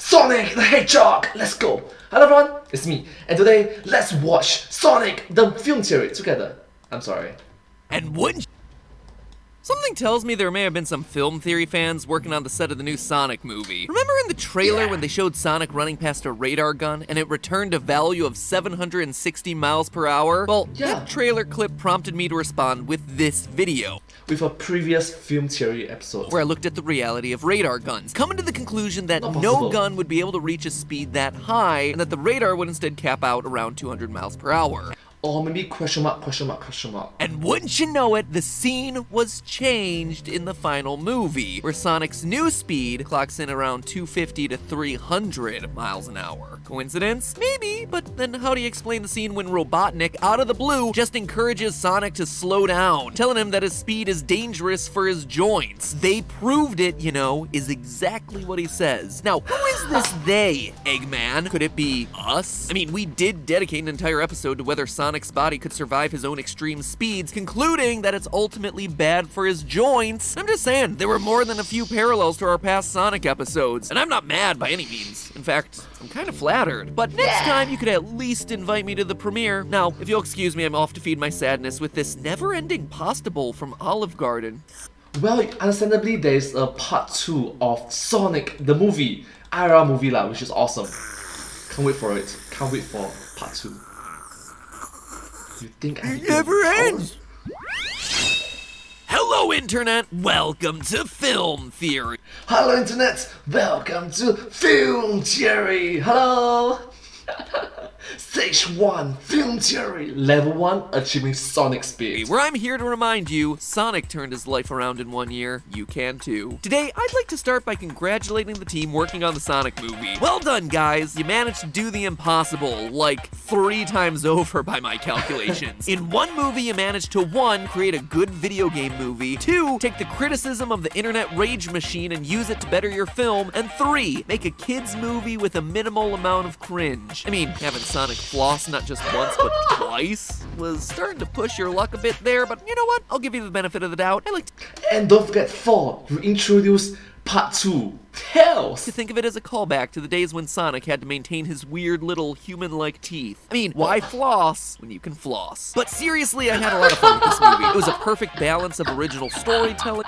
Sonic the Hedgehog! Let's go! Hello everyone, it's me, and today let's watch Sonic the Film Theory together. I'm sorry. And wouldn't something tells me there may have been some film theory fans working on the set of the new Sonic movie. Remember in the trailer when they showed Sonic running past a radar gun and it returned a value of 760 miles per hour? Well, that trailer clip prompted me to respond with this video. With a previous film theory episode, where I looked at the reality of radar guns, coming to the conclusion that no gun would be able to reach a speed that high, and that the radar would instead cap out around 200 miles per hour. Or maybe question mark, question mark, question mark. And wouldn't you know it, the scene was changed in the final movie, where Sonic's new speed clocks in around 250 to 300 miles an hour. Coincidence? Maybe, but then how do you explain the scene when Robotnik, out of the blue, just encourages Sonic to slow down, telling him that his speed is dangerous for his joints? They proved it, you know, is exactly what he says. Now, who is this they, Eggman? Could it be us? I mean, we did dedicate an entire episode to whether Sonic's body could survive his own extreme speeds, concluding that it's ultimately bad for his joints. I'm just saying, there were more than a few parallels to our past Sonic episodes, and I'm not mad by any means. In fact, I'm kind of flattered. But next time, you could at least invite me to the premiere. Now, if you'll excuse me, I'm off to feed my sadness with this never-ending pasta bowl from Olive Garden. Well, understandably, there's a part 2 of Sonic the movie, IRL movie lah, which is awesome. Can't wait for it. Can't wait for part 2. You think I never ends? Hello Internet, welcome to Film Theory. Hello Internet, welcome to Film Theory. Hello. Stage 1, Film Theory. Level 1, achieving Sonic speed. Where I'm here to remind you, Sonic turned his life around in 1 year. You can too. Today, I'd like to start by congratulating the team working on the Sonic movie. Well done, guys. You managed to do the impossible, like 3 times over by my calculations. In one movie, you managed to 1, create a good video game movie, 2, take the criticism of the internet rage machine and use it to better your film, and 3, make a kids movie with a minimal amount of cringe. I mean, having Sonic floss not just once but twice was starting to push your luck a bit there, but you know what? I'll give you the benefit of the doubt. And don't forget 4, you introduce part 2, Tails. To think of it as a callback to the days when Sonic had to maintain his weird little human-like teeth. I mean, why floss when you can floss? But seriously, I had a lot of fun with this movie. It was a perfect balance of original storytelling.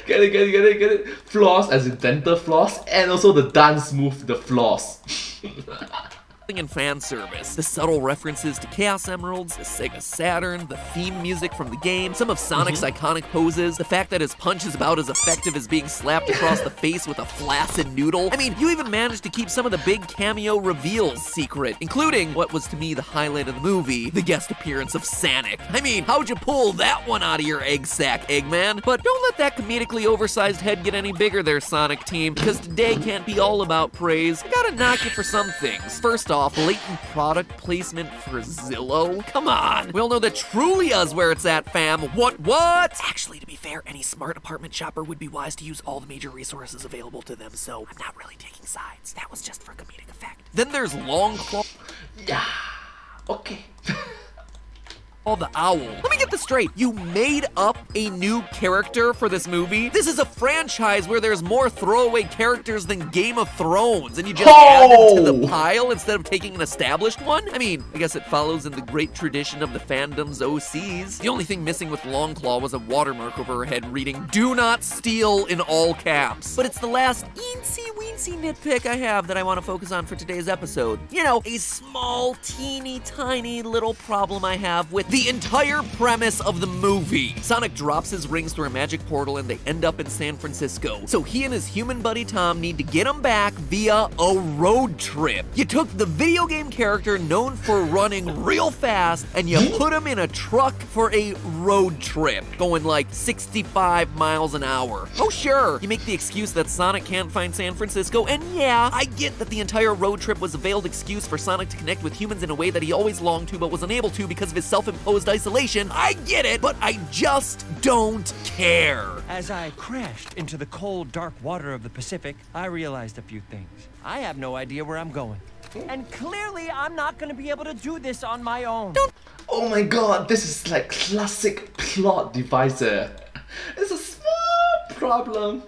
Get it. Floss as in dental floss, and also the dance move, the floss. And fan service. The subtle references to Chaos Emeralds, the Sega Saturn, the theme music from the game, some of Sonic's iconic poses, the fact that his punch is about as effective as being slapped across the face with a flaccid noodle. I mean, you even managed to keep some of the big cameo reveals secret, including what was to me the highlight of the movie, the guest appearance of Sonic. I mean, how'd you pull that one out of your egg sack, Eggman? But don't let that comedically oversized head get any bigger there, Sonic team, because today can't be all about praise. I gotta knock you for some things. First off, blatant product placement for Zillow? Come on. We all know that Trulia's where it's at, fam. What? Actually, to be fair, any smart apartment shopper would be wise to use all the major resources available to them, so I'm not really taking sides. That was just for comedic effect. Then there's Longclaw. Yeah, okay. The owl. Let me get this straight. You made up a new character for this movie? This is a franchise where there's more throwaway characters than Game of Thrones, and you just added to the pile instead of taking an established one? I mean, I guess it follows in the great tradition of the fandom's OCs. The only thing missing with Longclaw was a watermark over her head reading, "Do not steal" in all caps. But it's the last eensy-weensy nitpick I have that I want to focus on for today's episode. You know, a small, teeny, tiny little problem I have with the entire premise of the movie. Sonic drops his rings through a magic portal and they end up in San Francisco. So he and his human buddy Tom need to get him back via a road trip. You took the video game character known for running real fast and you put him in a truck for a road trip, going like 65 miles an hour. Oh sure, you make the excuse that Sonic can't find San Francisco, and yeah, I get that the entire road trip was a veiled excuse for Sonic to connect with humans in a way that he always longed to but was unable to because of his self-imposed isolation. I get it, but I just don't care. As I crashed into the cold, dark water of the Pacific, I realized a few things. I have no idea where I'm going. And clearly, I'm not going to be able to do this on my own. Oh my god, this is like classic plot device. It's a small problem.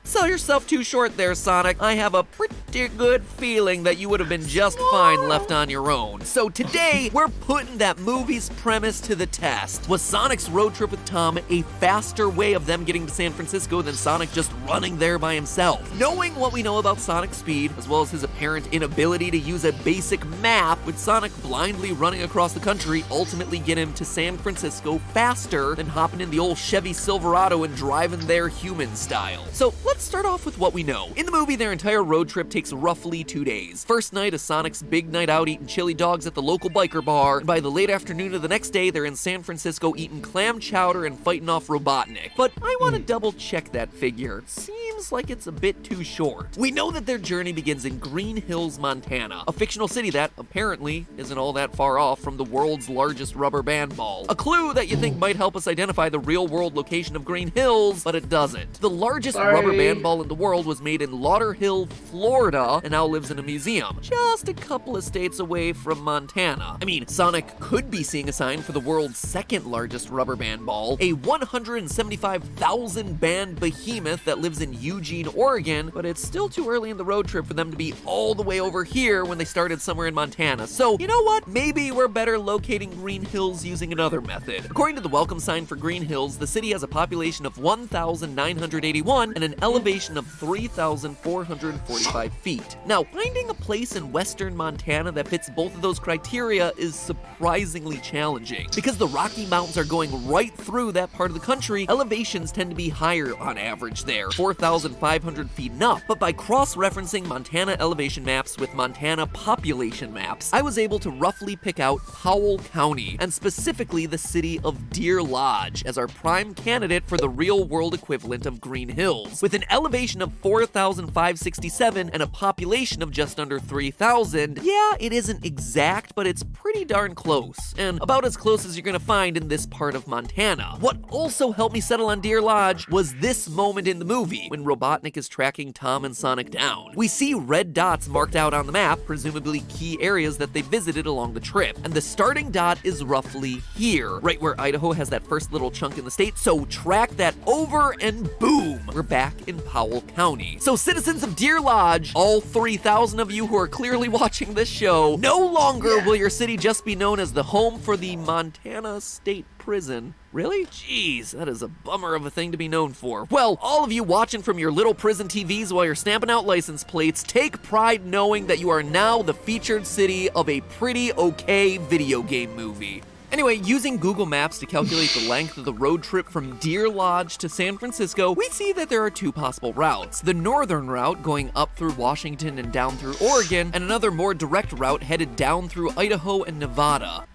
Sell yourself too short there, Sonic. I have a pretty good feeling that you would have been just fine left on your own. So today, we're putting that movie's premise to the test. Was Sonic's road trip with Tom a faster way of them getting to San Francisco than Sonic just running there by himself? Knowing what we know about Sonic's speed, as well as his apparent inability to use a basic map, would Sonic blindly running across the country ultimately get him to San Francisco faster than hopping in the old Chevy Silverado and driving there human style? So let's start off with what we know. In the movie, their entire road trip takes roughly 2 days. First night is Sonic's big night out eating chili dogs at the local biker bar, and by the late afternoon of the next day, they're in San Francisco eating clam chowder and fighting off Robotnik. But I want to double check that figure. Seems like it's a bit too short. We know that their journey begins in Green Hills, Montana, a fictional city that apparently isn't all that far off from the world's largest rubber band ball. A clue that you think might help us identify the real world location of Green Hills, but it doesn't. The largest rubber band ball in the world was made in Lauderhill, Florida, and now lives in a museum, just a couple of states away from Montana. I mean, Sonic could be seeing a sign for the world's second largest rubber band ball, a 175,000 band behemoth that lives in Eugene, Oregon, but it's still too early in the road trip for them to be all the way over here when they started somewhere in Montana. So, you know what? Maybe we're better locating Green Hills using another method. According to the welcome sign for Green Hills, the city has a population of 1,981 and an elevation of 3,445 feet. Now, finding a place in western Montana that fits both of those criteria is surprisingly challenging. Because the Rocky Mountains are going right through that part of the country, elevations tend to be higher on average there, 4,500 feet and up. But by cross-referencing Montana elevation maps with Montana population maps, I was able to roughly pick out Powell County, and specifically the city of Deer Lodge, as our prime candidate for the real-world equivalent of Green Hills. With an elevation of 4,567 and a population of just under 3,000, yeah, it isn't exact, but it's pretty darn close, and about as close as you're gonna find in this part of Montana. What also helped me settle on Deer Lodge was this moment in the movie, when Robotnik is tracking Tom and Sonic down. We see red dots marked out on the map, presumably key areas that they visited along the trip, and the starting dot is roughly here, right where Idaho has that first little chunk in the state, so track that over and boom, we're back in Powell County. So citizens of Deer Lodge, all 3,000 of you who are clearly watching this show, no longer will your city just be known as the home for the Montana State Prison. Really? Jeez, that is a bummer of a thing to be known for. Well, all of you watching from your little prison TVs while you're stamping out license plates, take pride knowing that you are now the featured city of a pretty okay video game movie. Anyway, using Google Maps to calculate the length of the road trip from Deer Lodge to San Francisco, we see that there are 2 possible routes. The northern route going up through Washington and down through Oregon, and another more direct route headed down through Idaho and Nevada.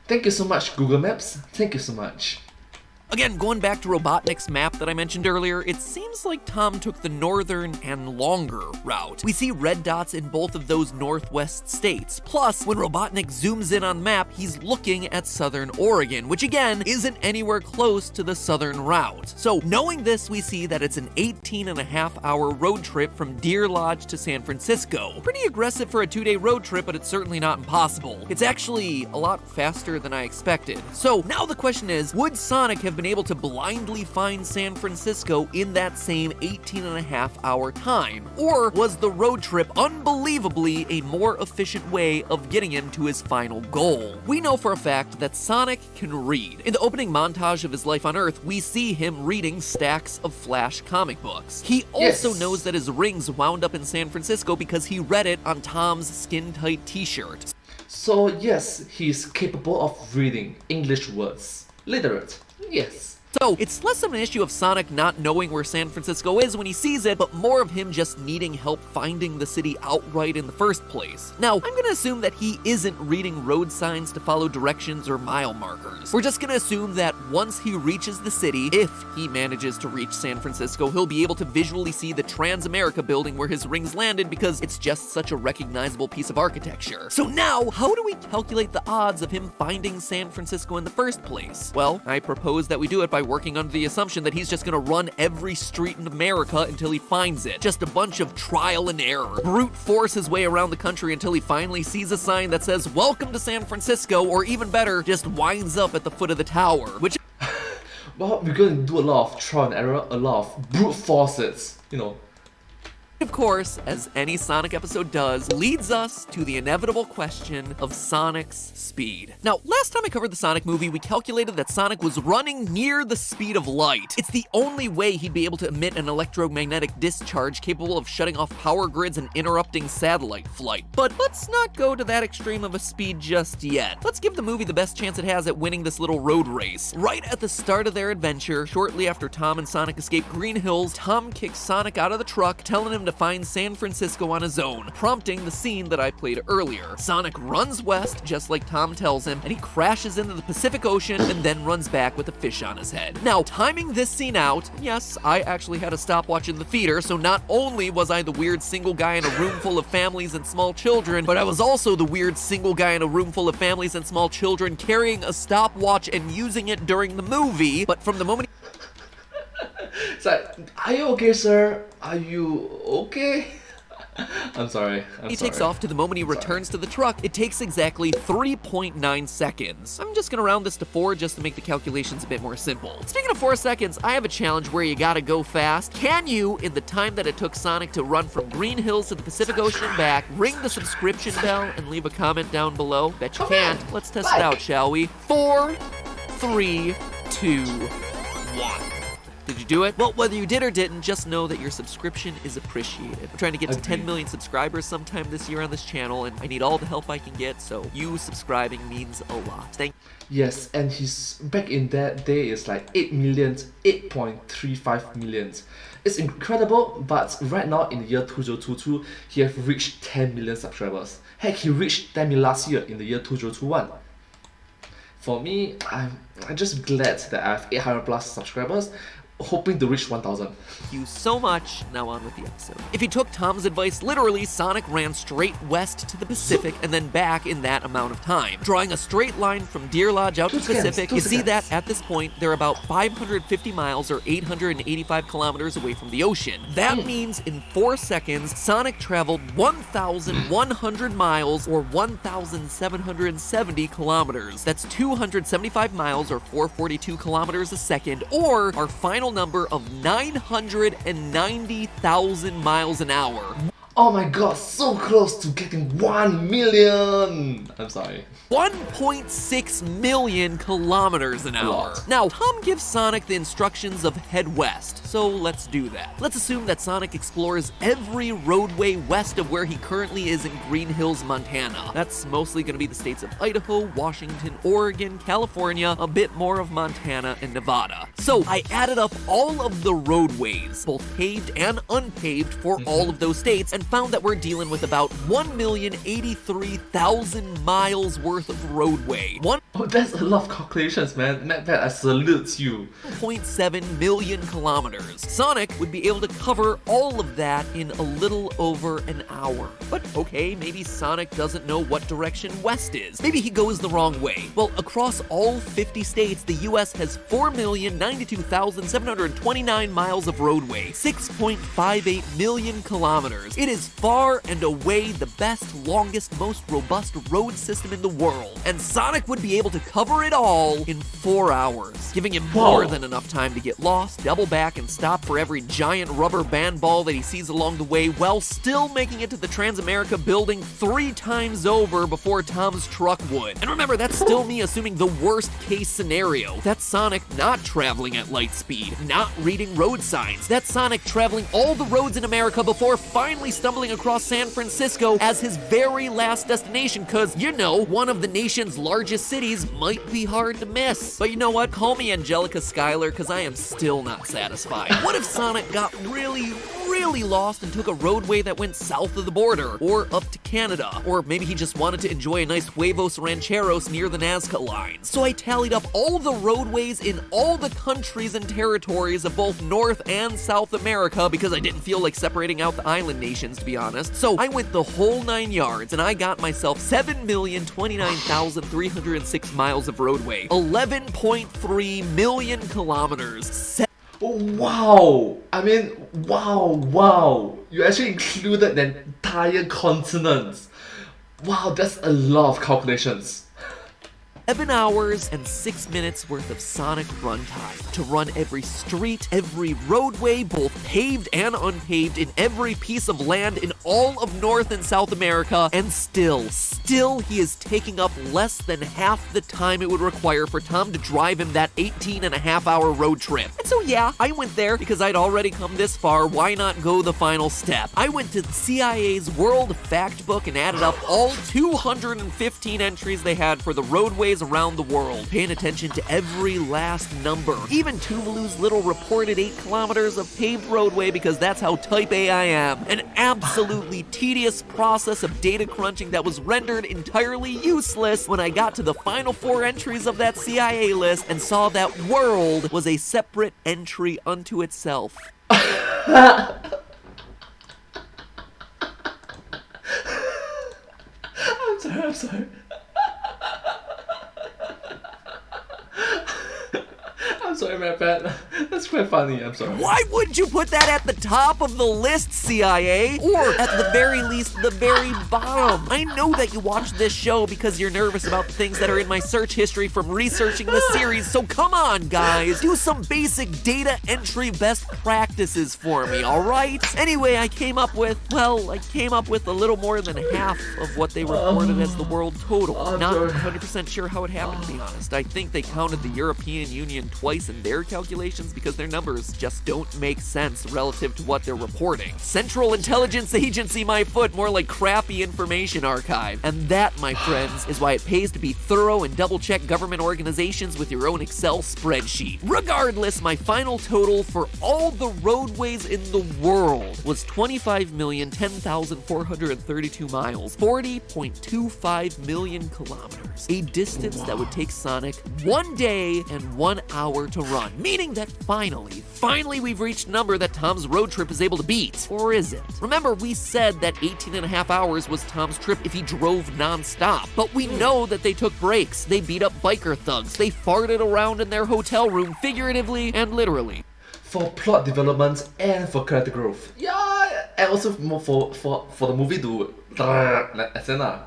Thank you so much, Google Maps. Thank you so much. Again, going back to Robotnik's map that I mentioned earlier, it seems like Tom took the northern and longer route. We see red dots in both of those northwest states. Plus, when Robotnik zooms in on the map, he's looking at southern Oregon, which again, isn't anywhere close to the southern route. So knowing this, we see that it's an 18.5-hour road trip from Deer Lodge to San Francisco. Pretty aggressive for a 2-day road trip, but it's certainly not impossible. It's actually a lot faster than I expected. So now the question is, would Sonic have been able to blindly find San Francisco in that same 18.5-hour time? Or was the road trip unbelievably a more efficient way of getting him to his final goal? We know for a fact that Sonic can read. In the opening montage of his life on Earth, we see him reading stacks of Flash comic books. He also knows that his rings wound up in San Francisco because he read it on Tom's skin-tight t-shirt. So yes, he's capable of reading English words. Literate. Yes. So, it's less of an issue of Sonic not knowing where San Francisco is when he sees it, but more of him just needing help finding the city outright in the first place. Now, I'm gonna assume that he isn't reading road signs to follow directions or mile markers. We're just gonna assume that once he reaches the city, if he manages to reach San Francisco, he'll be able to visually see the Transamerica building where his rings landed because it's just such a recognizable piece of architecture. So now, how do we calculate the odds of him finding San Francisco in the first place? Well, I propose that we do it by working under the assumption that he's just gonna run every street in America until he finds it. Just a bunch of trial and error. Brute force his way around the country until he finally sees a sign that says, "Welcome to San Francisco," or even better, just winds up at the foot of the tower, which well, we're going to do a lot of trial and error, a lot of brute force it, you know. Of course, as any Sonic episode does, leads us to the inevitable question of Sonic's speed. Now, last time I covered the Sonic movie, we calculated that Sonic was running near the speed of light. It's the only way he'd be able to emit an electromagnetic discharge capable of shutting off power grids and interrupting satellite flight. But let's not go to that extreme of a speed just yet. Let's give the movie the best chance it has at winning this little road race. Right at the start of their adventure, shortly after Tom and Sonic escape Green Hills, Tom kicks Sonic out of the truck, telling him to find San Francisco on his own, prompting the scene that I played earlier. Sonic runs west, just like Tom tells him, and he crashes into the Pacific Ocean and then runs back with a fish on his head. Now, timing this scene out, yes, I actually had a stopwatch in the theater, so not only was I the weird single guy in a room full of families and small children, but I was also the weird single guy in a room full of families and small children carrying a stopwatch and using it during the movie. But from the moment It's like, are you okay, sir? Are you okay? I'm sorry. he takes off to the moment he returns to the truck, it takes exactly 3.9 seconds. I'm just gonna round this to 4 just to make the calculations a bit more simple. Speaking of 4 seconds, I have a challenge where you gotta go fast. Can you, in the time that it took Sonic to run from Green Hills to the Pacific Ocean and back, ring the subscription bell and leave a comment down below? Bet you can't. Let's test it out, shall we? 4, 3, 2, 1. Did you do it? Well, whether you did or didn't, just know that your subscription is appreciated. I'm trying to get to 10 million subscribers sometime this year on this channel, and I need all the help I can get, so you subscribing means a lot. Thank Yes, and his back in that day is like 8 million, 8.35 million. It's incredible, but right now in the year 2022, he have reached 10 million subscribers. Heck, he reached 10 million last year in the year 2021. For me, I'm just glad that I have 800 plus subscribers, hoping to reach 1,000. you so much. Now on with the episode. If he took Tom's advice literally, Sonic ran straight west to the Pacific and then back in that amount of time. Drawing a straight line from Deer Lodge out to the Pacific, you see that at this point, they're about 550 miles or 885 kilometers away from the ocean. That means in 4 seconds, Sonic traveled 1,100 miles or 1,770 kilometers. That's 275 miles or 442 kilometers a second, or our final number of 990,000 miles an hour. Oh my god, so close to getting 1 million! I'm sorry. 1.6 million kilometers an hour. Lot. Now, Tom gives Sonic the instructions of head west, so let's do that. Let's assume that Sonic explores every roadway west of where he currently is in Green Hills, Montana. That's mostly going to be the states of Idaho, Washington, Oregon, California, a bit more of Montana, and Nevada. So I added up all of the roadways, both paved and unpaved, for all of those states, and found that we're dealing with about 1,083,000 miles worth of roadway. Oh, that's a lot of calculations, man. Matt, I salute you. 1.7 million kilometers. Sonic would be able to cover all of that in a little over an hour. But okay, maybe Sonic doesn't know what direction west is. Maybe he goes the wrong way. Well, across all 50 states, the US has 4,092,729 miles of roadway, 6.58 million kilometers. It is far and away the best, longest, most robust road system in the world. And Sonic would be able to cover it all in 4 hours, giving him more than enough time to get lost, double back, and stop for every giant rubber band ball that he sees along the way, while still making it to the Transamerica building 3 times over before Tom's truck would. And remember, that's still me assuming the worst case scenario. That's Sonic not traveling at light speed, not reading road signs. That's Sonic traveling all the roads in America before finally stumbling across San Francisco as his very last destination, cause, you know, one of the nation's largest cities might be hard to miss. But you know what? Call me Angelica Schuyler, cause I am still not satisfied. What if Sonic got really lost and took a roadway that went south of the border, or up to Canada, or maybe he just wanted to enjoy a nice huevos rancheros near the Nazca lines? So I tallied up all the roadways in all the countries and territories of both North and South America, because I didn't feel like separating out the island nations, to be honest. So I went the whole 9 yards, and I got myself 7,029,306 miles of roadway, 11.3 million kilometers. Wow! I mean, wow! You actually included the entire continent. Wow, that's a lot of calculations. 7 hours and 6 minutes worth of Sonic runtime to run every street, every roadway, both paved and unpaved, in every piece of land in all of North and South America, and still he is taking up less than half the time it would require for Tom to drive him that 18-and-a-half-hour road trip. And so yeah, I went there because I'd already come this far, why not go the final step? I went to the CIA's World Factbook and added up all 215 entries they had for the roadways around the world, paying attention to every last number, even Tuvalu's little reported 8 kilometers of paved roadway, because that's how type A I am. An absolutely tedious process of data crunching that was rendered entirely useless when I got to the final 4 entries of that CIA list and saw that world was a separate entry unto itself. I'm sorry. I'm sorry, my bad. That's quite funny, I'm sorry. Why wouldn't you put that at the top of the list, CIA? Or, at the very least, the very bottom? I know that you watch this show because you're nervous about the things that are in my search history from researching the series, so come on, guys. Do some basic data entry best practices for me, alright? Anyway, I came up with a little more than half of what they reported as the world total. Not 100% sure how it happened, to be honest. I think they counted the European Union twice in their calculations because their numbers just don't make sense relative to what they're reporting. Central Intelligence Agency my foot, more like crappy information archive. And that, my friends, is why it pays to be thorough and double-check government organizations with your own Excel spreadsheet. Regardless, my final total for all the roadways in the world was 25,010,432 miles, 40.25 million kilometers, a distance that would take Sonic 1 day and 1 hour to run, meaning that finally we've reached a number that Tom's road trip is able to beat. Or is it? Remember, we said that 18-and-a-half hours was Tom's trip if he drove non-stop, but we know that they took breaks, they beat up biker thugs, they farted around in their hotel room, figuratively and literally. For plot development and for character growth. Yeah, and also more for the movie to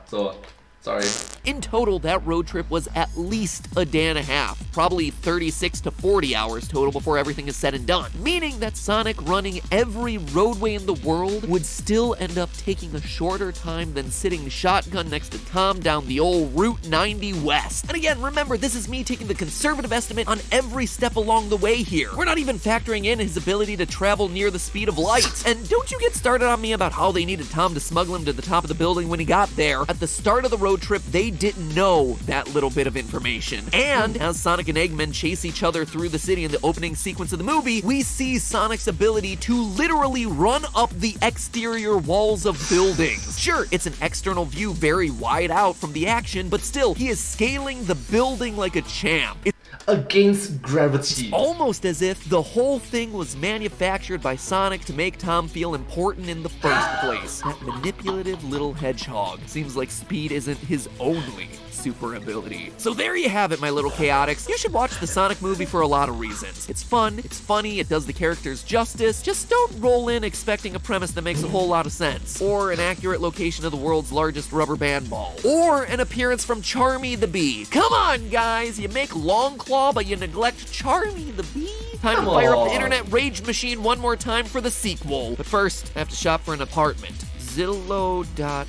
so sorry. In total, that road trip was at least a day and a half, probably 36 to 40 hours total before everything is said and done, meaning that Sonic running every roadway in the world would still end up taking a shorter time than sitting shotgun next to Tom down the old Route 90 West. And again, remember, this is me taking the conservative estimate on every step along the way here. We're not even factoring in his ability to travel near the speed of light. And don't you get started on me about how they needed Tom to smuggle him to the top of the building when he got there. At the start of the road trip, they didn't know that little bit of information. And as Sonic and Eggman chase each other through the city in the opening sequence of the movie, we see Sonic's ability to literally run up the exterior walls of buildings. Sure, it's an external view very wide out from the action, but still, he is scaling the building like a champ. Against gravity. Almost as if the whole thing was manufactured by Sonic to make Tom feel important in the first place. That manipulative little hedgehog. Seems like speed isn't his only super ability. So there you have it, my little chaotics. You should watch the Sonic movie for a lot of reasons. It's fun, it's funny, it does the characters justice. Just don't roll in expecting a premise that makes a whole lot of sense. Or an accurate location of the world's largest rubber band ball. Or an appearance from Charmy the Bee. Come on, guys! You make Longclaw, but you neglect Charmy the Bee? Time to fire up the internet rage machine one more time for the sequel. But first, I have to shop for an apartment. Zillow.com.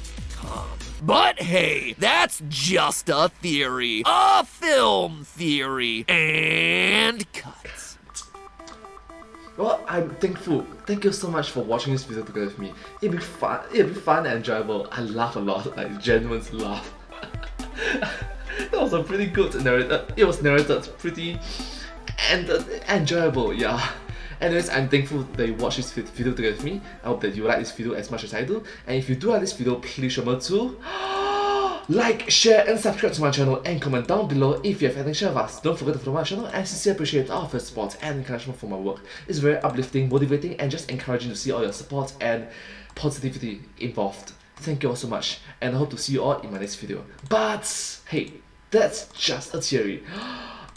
But hey, that's just a theory. A film theory. And cut. Well, I'm thankful. Thank you so much for watching this video together with me. It'll be fun and enjoyable. I laugh a lot, like genuine laugh. That was a pretty good narrated. It was narrated pretty and enjoyable, yeah. Anyways, I'm thankful that you watched this video together with me. I hope that you like this video as much as I do. And if you do like this video, please remember to like, share, and subscribe to my channel, and comment down below if you have anything to share with us. Don't forget to follow my channel, and I sincerely appreciate all of your support and encouragement for my work. It's very uplifting, motivating, and just encouraging to see all your support and positivity involved. Thank you all so much, and I hope to see you all in my next video. But hey, that's just a theory.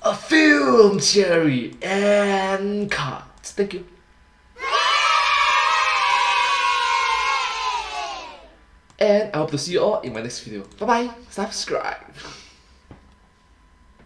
A film theory, and cut. Thank you. And I hope to see you all in my next video. Bye bye. Subscribe.